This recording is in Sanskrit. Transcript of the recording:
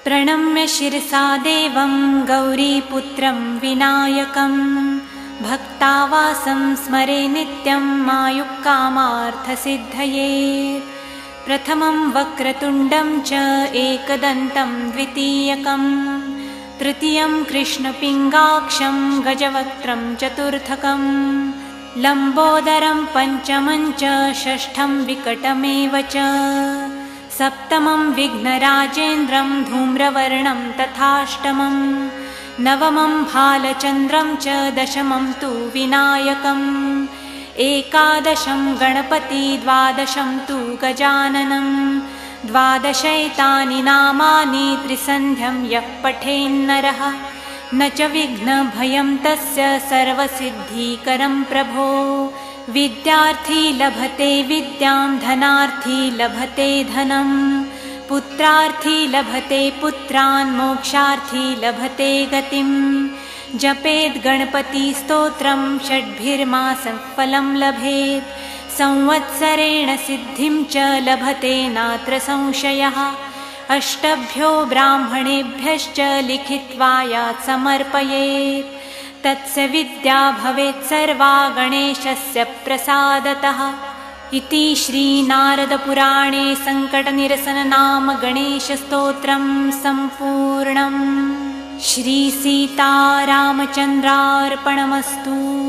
प्रणम्य शिरसा देवं गौरीपुत्रं विनायकं भक्तावासं स्मरे नित्यं मायुक्कामार्थसिद्धये। प्रथमं वक्रतुण्डं च एकदन्तं द्वितीयकं तृतीयं कृष्णपिङ्गाक्षं गजवक्त्रं चतुर्थकं लम्बोदरं पञ्चमं च षष्ठं विकटमेव च सप्तमं विघ्नराजेन्द्रं धूम्रवर्णं तथाष्टमं नवमं भालचन्द्रं च दशमं तु विनायकम् एकादशं गणपति द्वादशं तु गजाननं द्वादशैतानि नामानि त्रिसन्ध्यं यः पठेन्नरः न च विघ्नभयं तस्य सर्वसिद्धिकरं प्रभो। विद्यार्थी लभते विद्यां धनार्थी लभते धनं पुत्रार्थी लभते पुत्रान् मोक्षार्थी लभते गतिं। जपेद् गणपतिस्तोत्रं षड्भिर्मासं फलं लभेत् संवत्सरेण सिद्धिं च लभते नात्र संशयः। अष्टभ्यो ब्राह्मणेभ्यश्च लिखित्वा यात् समर्पयेत् तस्य विद्या भवेत् सर्वा गणेशस्य प्रसादतः। इति श्रीनारदपुराणे सङ्कटनिरसननाम गणेशस्तोत्रं सम्पूर्णम्। श्रीसीतारामचन्द्रार्पणमस्तु।